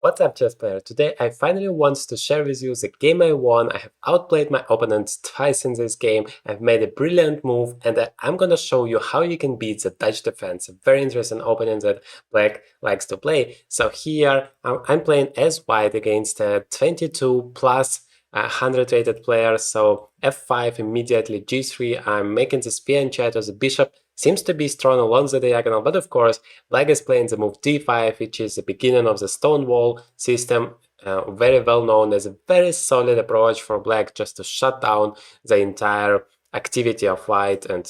What's up, chess player? Today I finally want to share with you the game I won. I have outplayed my opponent twice in this game. I've made a brilliant move, and I'm gonna show you how you can beat the Dutch defense, a very interesting opening that Black likes to play. So here I'm playing as white against a 22 plus 100 rated player. So f5 immediately, g3. I'm making the spear and chat as a bishop. Seems to be strong along the diagonal, but of course Black is playing the move d5, which is the beginning of the Stonewall system, very well known as a very solid approach for Black just to shut down the entire activity of White and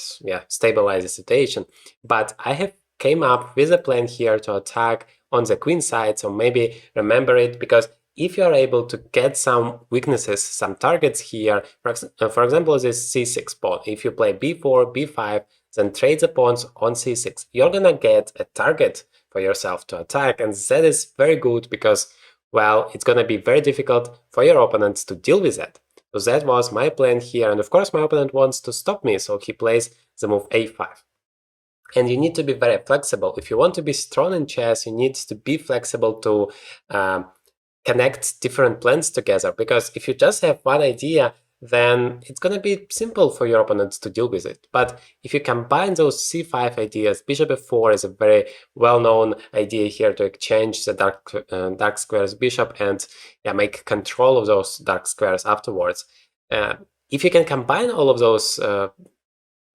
stabilize the situation. But I have came up with a plan here to attack on the queen side, so maybe remember it, because if you are able to get some weaknesses, some targets here, for example, this c6 pawn, if you play b4, b5, then trade the pawns on c6, you're gonna get a target for yourself to attack, and that is very good because, well, it's gonna be very difficult for your opponents to deal with that. So that was my plan here, and of course my opponent wants to stop me, so he plays the move a5. And you need to be very flexible. If you want to be strong in chess, you need to be flexible to connect different plans together, because if you just have one idea, then it's going to be simple for your opponents to deal with it. But if you combine those c5 ideas, bishop f4 is a very well-known idea here to exchange the dark squares bishop and make control of those dark squares afterwards. If you can combine all of those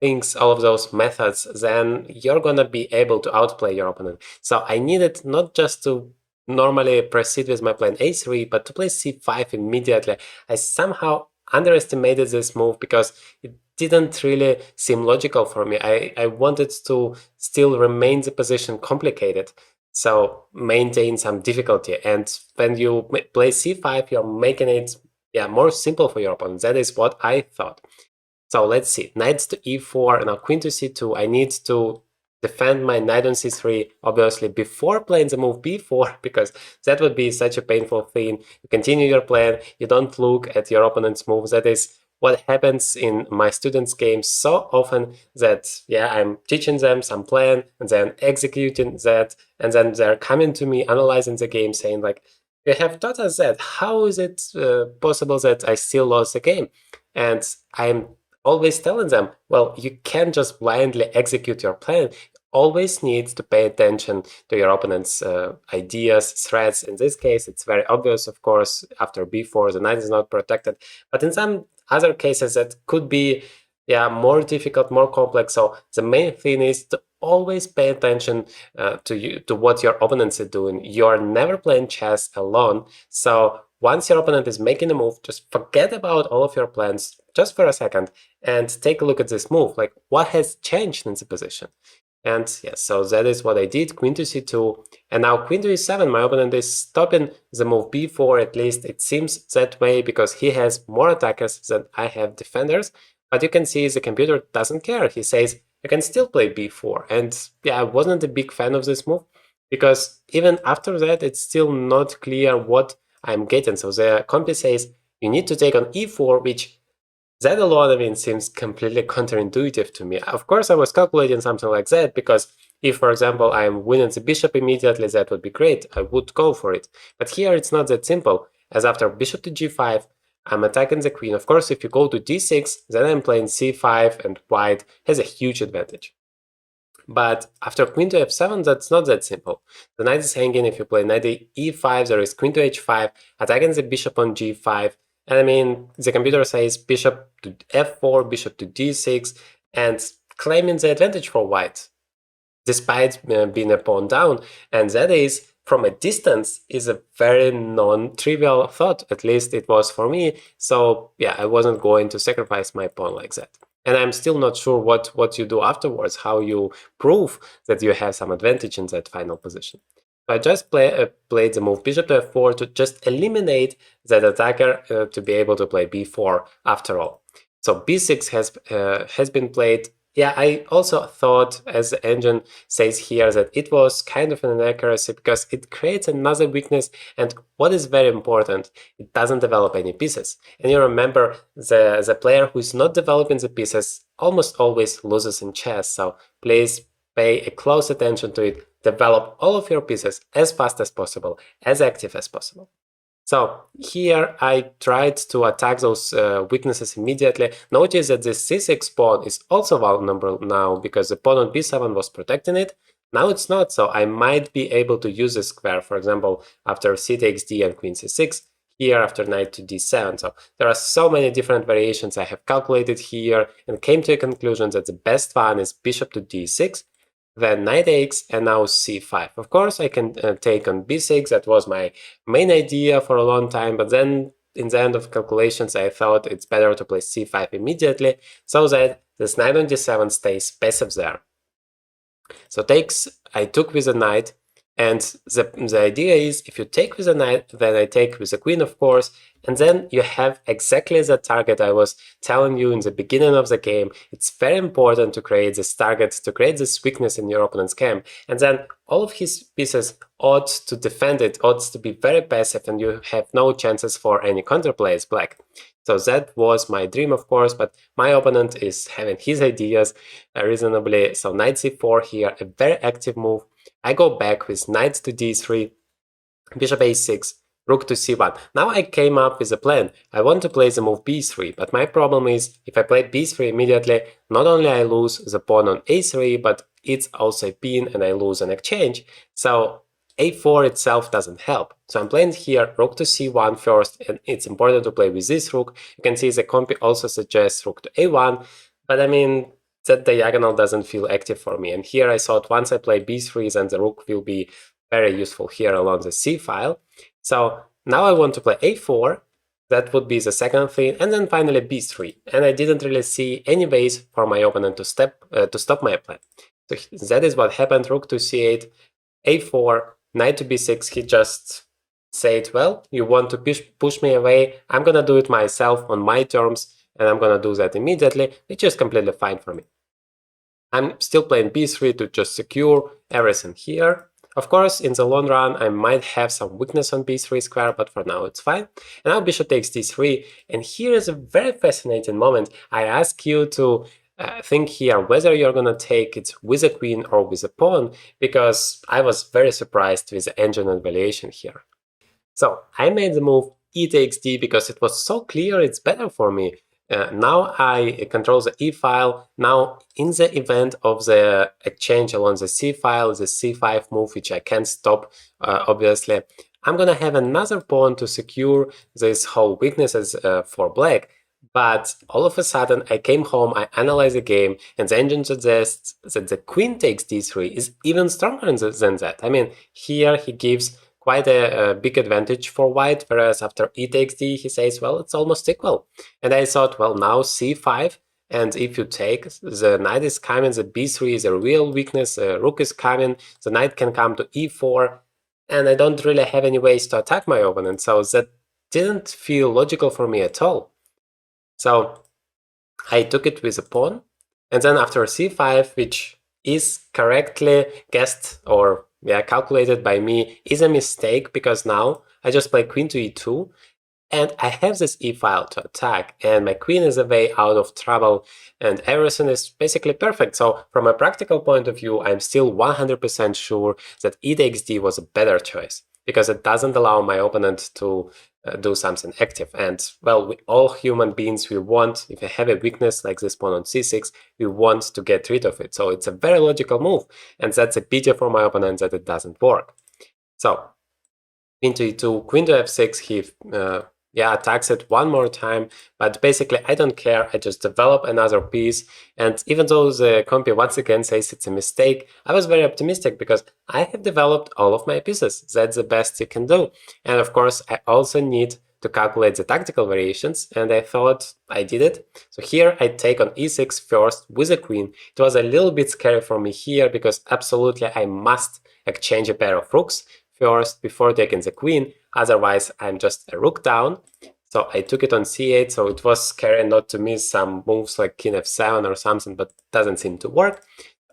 things, all of those methods, then you're going to be able to outplay your opponent. So I needed not just to normally proceed with my plan a3, but to play c5 immediately. I somehow underestimated this move because it didn't really seem logical for me. I wanted to still remain the position complicated, so maintain some difficulty. And when you play c5, you're making it more simple for your opponent. That is what I thought. So let's see, knight to e4, now queen to c2. I need to defend my knight on c3, obviously, before playing the move b4, because that would be such a painful thing. You continue your plan, you don't look at your opponent's moves. That is what happens in my students' games so often, that I'm teaching them some plan and then executing that, and then they're coming to me, analyzing the game, saying like, you have taught us that, how is it possible that I still lost the game? And I'm always telling them, well, you can't just blindly execute your plan. Always need to pay attention to your opponent's ideas, threats. In this case, it's very obvious, of course, after b4, the knight is not protected. But in some other cases, that could be more difficult, more complex. So the main thing is to always pay attention to what your opponents are doing. You're never playing chess alone. So once your opponent is making a move, just forget about all of your plans just for a second and take a look at this move. Like, what has changed in the position? And so that is what I did, queen to c2, and now queen to e7. My opponent is stopping the move b4, at least it seems that way, because he has more attackers than I have defenders. But you can see the computer doesn't care. He says, you can still play b4. And I wasn't a big fan of this move, because even after that, it's still not clear what I'm getting. So the comp says, you need to take on e4, which that alone, seems completely counterintuitive to me. Of course, I was calculating something like that, because if, for example, I'm winning the bishop immediately, that would be great. I would go for it. But here it's not that simple, as after bishop to g5, I'm attacking the queen. Of course, if you go to d6, then I'm playing c5, and white has a huge advantage. But after queen to f7, that's not that simple. The knight is hanging. If you play knight to e5, there is queen to h5, attacking the bishop on g5. And the computer says bishop to f4, bishop to d6, and claiming the advantage for white, despite being a pawn down. And that is, from a distance, is a very non-trivial thought. At least it was for me. So I wasn't going to sacrifice my pawn like that. And I'm still not sure what you do afterwards, how you prove that you have some advantage in that final position. I just played the move bishop to f4 to just eliminate that attacker to be able to play b4 after all. So b6 has been played. I also thought, as the engine says here, that it was kind of an inaccuracy because it creates another weakness, and what is very important, it doesn't develop any pieces. And you remember, the player who is not developing the pieces almost always loses in chess, so please pay a close attention to it. develop all of your pieces as fast as possible, as active as possible. So here I tried to attack those weaknesses immediately. Notice that this c6 pawn is also vulnerable now because the pawn on b7 was protecting it. Now it's not, so I might be able to use the square, for example, after c takes d and queen c6, here after knight to d7. So there are so many different variations I have calculated here and came to a conclusion that the best one is bishop to d6, then knight takes, and now c5. Of course, I can take on b6. That was my main idea for a long time, but then in the end of calculations, I thought it's better to play c5 immediately, so that this knight on d7 stays passive there. So takes, I took with a knight, and the idea is if you take with a knight, then I take with a queen, of course, and then you have exactly the target I was telling you in the beginning of the game. It's very important to create this target, to create this weakness in your opponent's camp, and then all of his pieces ought to defend it, ought to be very passive, and you have no chances for any counterplay as black. So that was my dream, of course, but my opponent is having his ideas reasonably. So knight c4 here, a very active move. I go back with knight to d3, bishop a6, rook to c1. Now I came up with a plan. I want to play the move b3, but my problem is if I play b3 immediately, not only I lose the pawn on a3, but it's also a pin and I lose an exchange. So a4 itself doesn't help. So I'm playing here rook to c1 first, and it's important to play with this rook. You can see the comp also suggests rook to a1, but I mean, that diagonal doesn't feel active for me. And here I thought once I play b3, then the rook will be very useful here along the c file. So now I want to play a4. That would be the second thing, and then finally b3. And I didn't really see any ways for my opponent to stop my plan. So that is what happened. Rook to c8, a4, knight to b6. He just said, well, you want to push me away. I'm gonna do it myself on my terms, and I'm gonna do that immediately, which is completely fine for me. I'm still playing b3 to just secure everything here. Of course, in the long run, I might have some weakness on b3 square, but for now it's fine. And now bishop takes d3, and here is a very fascinating moment. I ask you to think here whether you're gonna take it with a queen or with a pawn, because I was very surprised with the engine evaluation here. So I made the move e takes d because it was so clear it's better for me. Now I control the e file. Now in the event of the exchange along the c file, the c5 move, which I can't stop, obviously, I'm gonna have another pawn to secure this whole weaknesses for black. But all of a sudden I came home, I analyzed the game, and the engine suggests that the queen takes d3 is even stronger than that. I mean, here he gives quite a big advantage for white, whereas after e takes d, he says, well, it's almost equal. And I thought, well, now c5, and if you take, the knight is coming, the b3 is a real weakness, rook is coming, the knight can come to e4, and I don't really have any ways to attack my opponent, so that didn't feel logical for me at all. So I took it with a pawn, and then after c5, which is correctly guessed or calculated by me, is a mistake because now I just play queen to e2, and I have this e file to attack, and my queen is away out of trouble, and everything is basically perfect. So from a practical point of view, I'm still 100% sure that e takes d was a better choice, because it doesn't allow my opponent to do something active. And well, we all human beings, we want, if we have a weakness like this pawn on c6, we want to get rid of it. So it's a very logical move, and that's a pity for my opponent that it doesn't work. So queen to e2, queen to f6, he attacks it one more time, but basically I don't care, I just develop another piece, and even though the compy once again says it's a mistake, I was very optimistic because I have developed all of my pieces. That's the best you can do. And of course I also need to calculate the tactical variations, and I thought I did it. So here I take on e6 first with a queen. It was a little bit scary for me here because absolutely I must exchange a pair of rooks first before taking the queen, otherwise I'm just a rook down. So I took it on c8, so it was scary not to miss some moves like king f7 or something, but doesn't seem to work.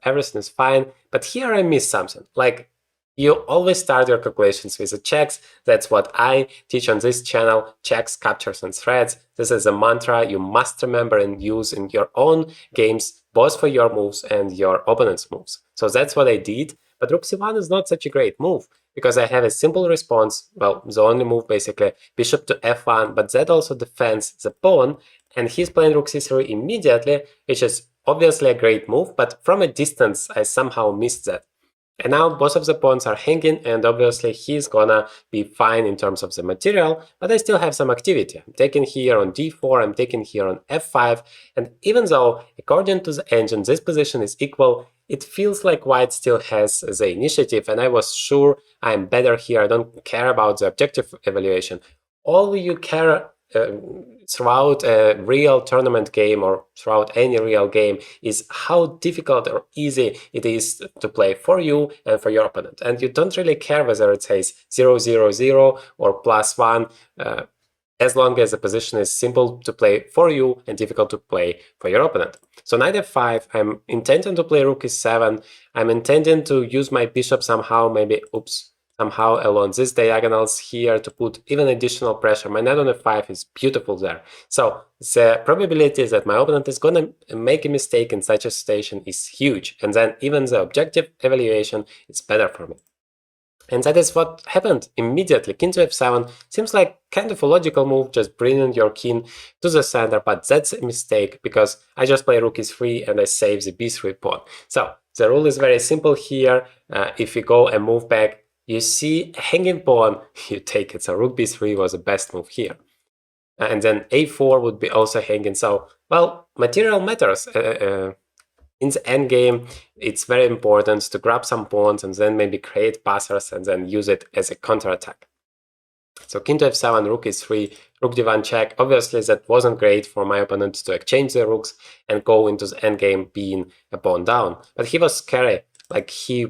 Everything is fine, but here I missed something. Like, you always start your calculations with the checks. That's what I teach on this channel, checks, captures, and threads. This is a mantra you must remember and use in your own games, both for your moves and your opponent's moves. So that's what I did. But rook c1 is not such a great move, because I have a simple response, well, the only move basically, bishop to f1, but that also defends the pawn, and he's playing rook c3 immediately, which is obviously a great move, but from a distance I somehow missed that. And now both of the pawns are hanging, and obviously he's gonna be fine in terms of the material, but I still have some activity. I'm taking here on d4, I'm taking here on f5, and even though, according to the engine, this position is equal, it feels like white still has the initiative, and I was sure I'm better here. I don't care about the objective evaluation. All you care throughout a real tournament game or throughout any real game is how difficult or easy it is to play for you and for your opponent. And you don't really care whether it says 0-0-0 or +1, as long as the position is simple to play for you and difficult to play for your opponent. So knight f5, I'm intending to play rook e7, I'm intending to use my bishop somehow, maybe, somehow along these diagonals here to put even additional pressure. My knight on f5 is beautiful there. So the probability that my opponent is gonna make a mistake in such a situation is huge, and then even the objective evaluation is better for me. And that is what happened immediately. King to f7 seems like kind of a logical move, just bringing your king to the center, but that's a mistake because I just play rook e3 and I save the b3 pawn. So the rule is very simple here. If you go and move back, you see a hanging pawn, you take it. So rook b3 was the best move here. And then a4 would be also hanging. So, well, material matters. In the endgame, it's very important to grab some pawns and then maybe create passers and then use it as a counterattack. So king to f7, rook e3, rook d1 check. Obviously, that wasn't great for my opponent to exchange the rooks and go into the endgame being a pawn down. But he was scary. Like, he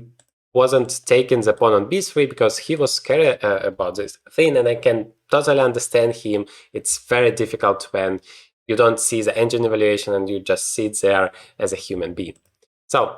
wasn't taking the pawn on b3 because he was scared about this thing, and I can totally understand him. It's very difficult when you don't see the engine evaluation and you just sit there as a human being. So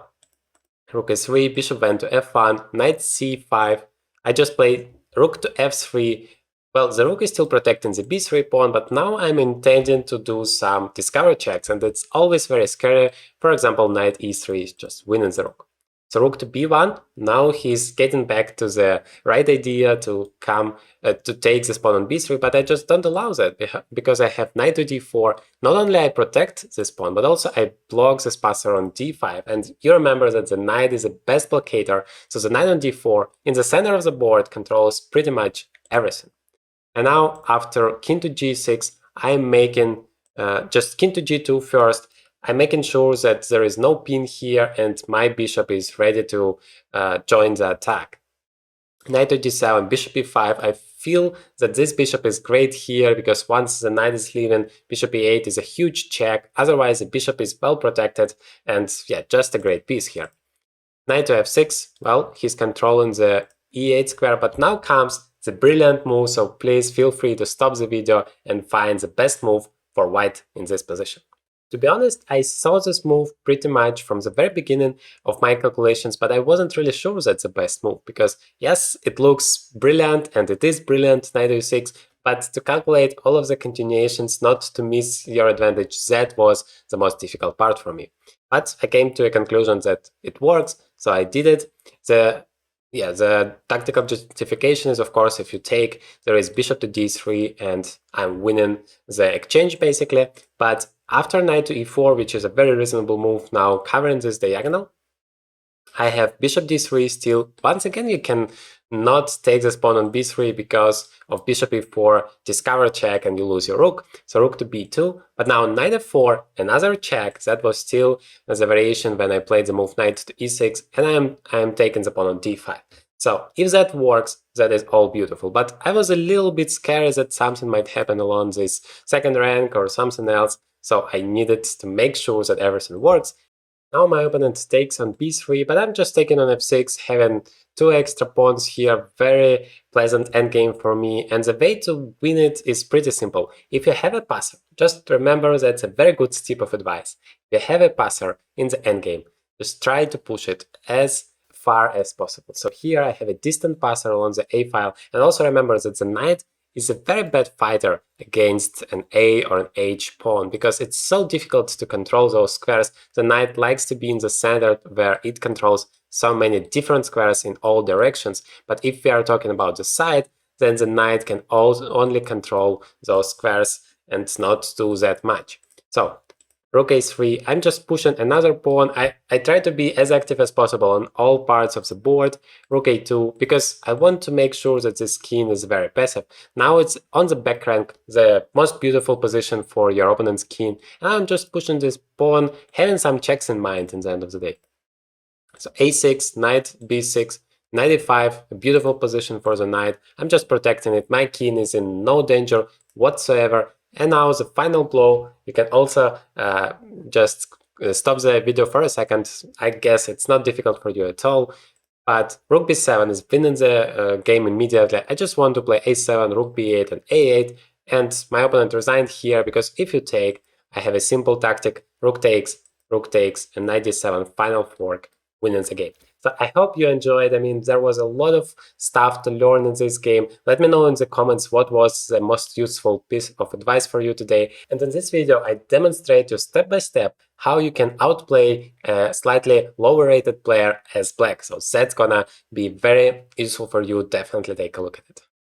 rook e3, bishop went to f1, knight c5. I just played rook to f3. Well, the rook is still protecting the b3 pawn, but now I'm intending to do some discovery checks, and it's always very scary. For example, knight e3 is just winning the rook. So rook to b1, now he's getting back to the right idea to come to take this pawn on b3, but I just don't allow that because I have knight to d4. Not only I protect this pawn, but also I block this passer on d5. And you remember that the knight is the best blockader, so the knight on d4 in the center of the board controls pretty much everything. And now after king to g6, I'm making just king to g2 first. I'm making sure that there is no pin here and my bishop is ready to join the attack. Knight to d7, bishop e5. I feel that this bishop is great here because once the knight is leaving, bishop e8 is a huge check. Otherwise, the bishop is well protected and yeah, just a great piece here. Knight to f6, well, he's controlling the e8 square, but now comes the brilliant move, so please feel free to stop the video and find the best move for white in this position. To be honest, I saw this move pretty much from the very beginning of my calculations, but I wasn't really sure that's the best move, because yes, it looks brilliant and it is brilliant, knight e6, but to calculate all of the continuations, not to miss your advantage, that was the most difficult part for me. But I came to a conclusion that it works, so I did it. The tactical justification is, of course, if you take, there is bishop to d3 and I'm winning the exchange basically, but after knight to e4, which is a very reasonable move now covering this diagonal, I have bishop d3 still. Once again, you can not take this pawn on b3 because of bishop e4, discover check, and you lose your rook. So rook to b2, but now knight f4, another check. That was still the variation when I played the move knight to e6, and I am taking the pawn on d5. So if that works, that is all beautiful. But I was a little bit scared that something might happen along this second rank or something else, so I needed to make sure that everything works. Now my opponent takes on b3, but I'm just taking on f6, having two extra pawns here, very pleasant endgame for me, and the way to win it is pretty simple. If you have a passer, just remember that's a very good tip of advice. If you have a passer in the endgame, just try to push it as far as possible. So here I have a distant passer along the a file, and also remember that the knight is a very bad fighter against an A or an H pawn because it's so difficult to control those squares. The knight likes to be in the center where it controls so many different squares in all directions. But if we are talking about the side, then the knight can also only control those squares and not do that much. So rook a3, I'm just pushing another pawn. I try to be as active as possible on all parts of the board. Rook a2, because I want to make sure that this king is very passive. Now it's on the back rank, the most beautiful position for your opponent's king. And I'm just pushing this pawn, having some checks in mind in the end of the day. So a6, knight b6, knight e5, a beautiful position for the knight. I'm just protecting it. My king is in no danger whatsoever. And now the final blow. You can also just stop the video for a second. I guess it's not difficult for you at all. But rook b7 is winning the game immediately. I just want to play a7, rook b8, and a8. And my opponent resigned here because if you take, I have a simple tactic: rook takes, and knight d7, final fork, winning the game. So I hope you enjoyed. I mean, there was a lot of stuff to learn in this game. Let me know in the comments what was the most useful piece of advice for you today. And in this video, I demonstrate you step by step how you can outplay a slightly lower rated player as black. So that's gonna be very useful for you. Definitely take a look at it.